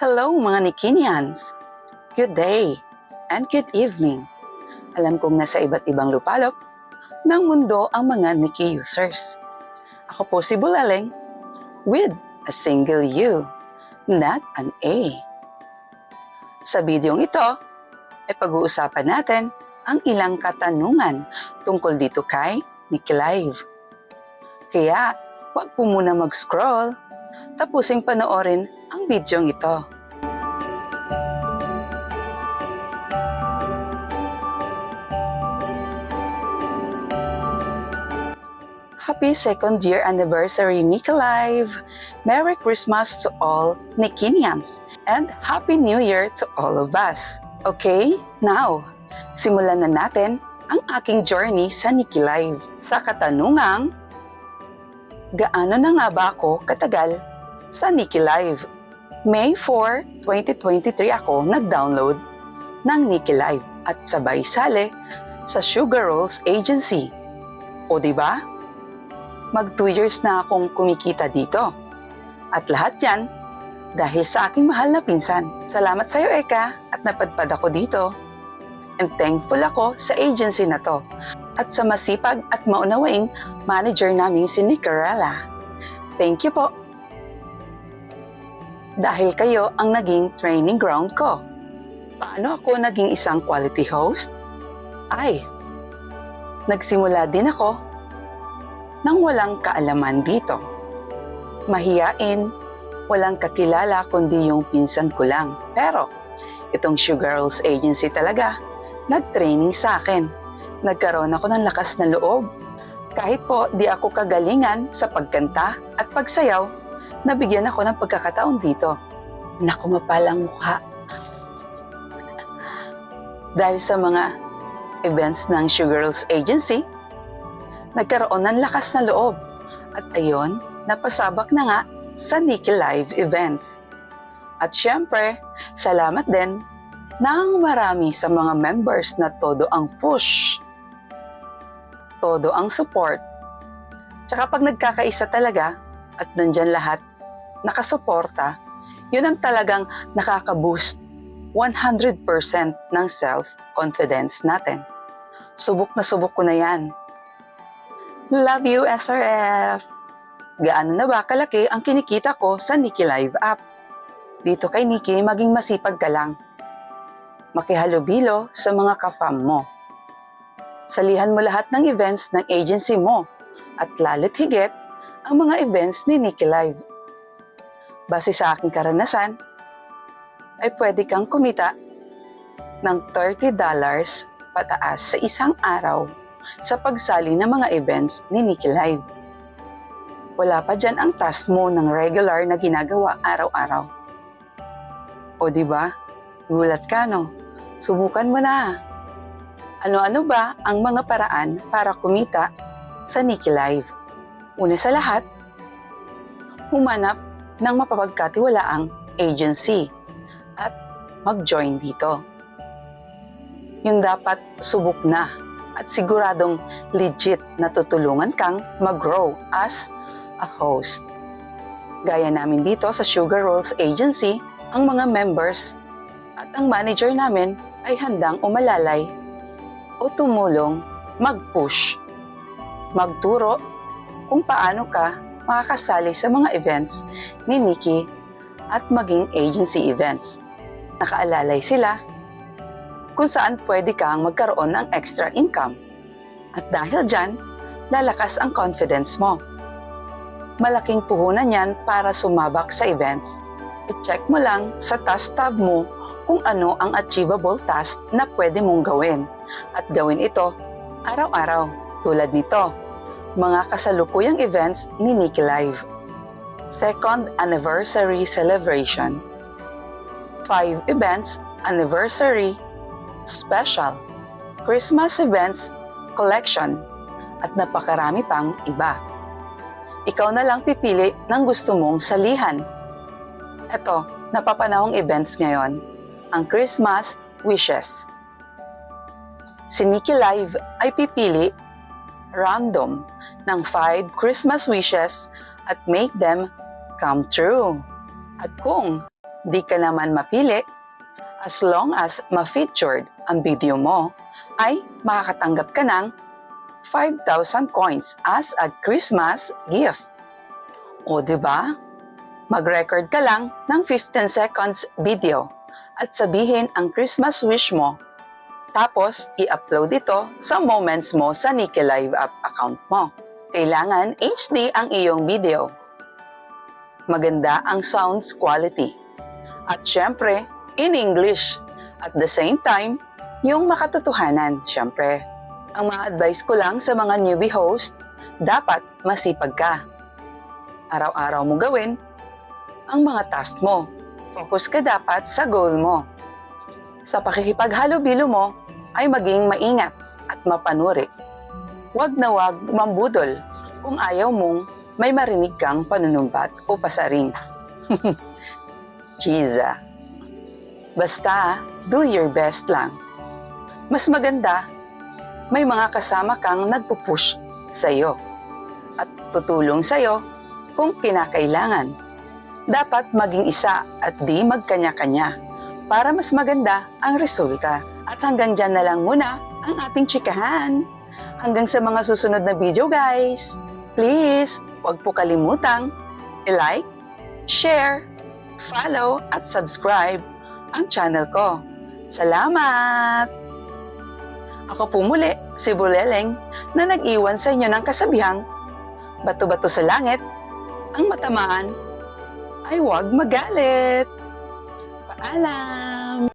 Hello mga Nikinians! Good day and good evening. Alam kong nasa iba't ibang lupalop ng mundo ang mga Niki users. Ako po si Bulaleng with a single U, not an A. Sa bidyong ito, ay pag-uusapan natin ang ilang katanungan tungkol dito kay Niki Live. Kaya, huwag po muna mag-scroll, tapusing panoorin ang bidyong ito. Happy second year anniversary Niki Live! Merry Christmas to all Nikinians and Happy New Year to all of us! Okay, now, simulan na natin ang aking journey sa Niki Live. Sa katanungang, gaano na nga ba ako katagal sa Niki Live? May 4, 2023 ako nag-download ng Niki Live at sabay sali sa Sugar Rolls Agency. O diba? Mag 2 years na akong kumikita dito. At lahat yan dahil sa aking mahal na pinsan. Salamat sa iyo, Eka, at napadpad ako dito. And thankful ako sa agency na to at sa masipag at maunawaing manager naming si Nicarella. Thank you po. Dahil kayo ang naging training ground ko. Paano ako naging isang quality host? Ay, nagsimula din ako nang walang kaalaman dito. Mahiyain, walang kakilala kundi yung pinsan ko lang. Pero itong Sugar Rolls Agency talaga, nag-training sa akin. Nagkaroon ako ng lakas na loob. Kahit po di ako kagalingan sa pagkanta at pagsayaw, nabigyan ako ng pagkakataon dito. Naku, mapalang mukha. Dahil sa mga events ng Sugar Rolls Agency, nagkaroon ng lakas na loob. At ayon, napasabak na nga sa Niki Live events. At syempre, salamat din ng marami sa mga members na todo ang push, todo ang support. Tsaka pag nagkakaisa talaga at nandyan lahat nakasuporta, yun ang talagang nakaka-boost 100% ng self-confidence natin. Subok na subok ko na yan. Love you, SRF! Gaano na ba kalaki ang kinikita ko sa Niki Live app? Dito kay Niki, maging masipag ka lang. Makihalubilo sa mga ka-fam mo. Salihan mo lahat ng events ng agency mo at lalit higit ang mga events ni Niki Live. Base sa aking karanasan, ay pwede kang kumita ng $30 pataas sa isang araw sa pagsali ng mga events ni Niki Live. Wala pa dyan ang task mo ng regular na ginagawa araw-araw. O diba? Gulat ka, no? Subukan mo na. Ano-ano ba ang mga paraan para kumita sa Niki Live? Una sa lahat, humanap ng mapapagkatiwalaang agency at mag-join dito. Yung dapat subok na at siguradong legit na tutulungan kang mag-grow as a host. Gaya namin dito sa Sugar Rolls Agency, ang mga members at ang manager namin ay handang umalalay o tumulong mag-push, magturo kung paano ka makakasali sa mga events ni Niki at maging agency events. Nakaalalay sila kung saan pwede kang magkaroon ng extra income. At dahil dyan, lalakas ang confidence mo. Malaking puhunan yan para sumabak sa events. I-check mo lang sa task tab mo kung ano ang achievable task na pwede mong gawin. At gawin ito araw-araw. Tulad nito, mga kasalukuyang events ni Niki Live. Second Anniversary Celebration. 5 events, Anniversary, Special, Christmas Events, Collection, at napakarami pang iba. Ikaw na lang pipili ng gusto mong salihan. Ito, napapanahong events ngayon, ang Christmas Wishes. Si Niki Live ay pipili random ng 5 Christmas wishes at make them come true. At kung di ka naman mapili, as long as ma-featured ang video mo, ay makakatanggap ka ng 5,000 coins as a Christmas gift. O diba? Mag-record ka lang ng 15 seconds video at sabihin ang Christmas wish mo. Tapos, i-upload ito sa Moments mo sa Nikki Live app account mo. Kailangan HD ang iyong video. Maganda ang sounds quality. At syempre, in English. At the same time, yung makatotohanan, syempre. Ang mga advice ko lang sa mga newbie host, dapat masipag ka. Araw-araw mo gawin ang mga task mo. Focus ka dapat sa goal mo. Sa pakikipaghalubilo mo ay maging maingat at mapanuri. Huwag na huwag mambudol kung ayaw mong may marinig kang panunumbat o pasaring. Chiza. Basta, do your best lang. Mas maganda, may mga kasama kang nagpupush sa'yo at tutulong sa'yo kung kinakailangan. Dapat maging isa at di magkanya-kanya para mas maganda ang resulta. At hanggang dyan na lang muna ang ating chikahan. Hanggang sa mga susunod na video guys. Please, huwag po kalimutang i-like, share, follow at subscribe ang channel ko. Salamat! Ako po muli, si Buleleng, na nag-iwan sa inyo ng kasabihang, bato-bato sa langit, ang matamaan ay huwag magalit. Paalam!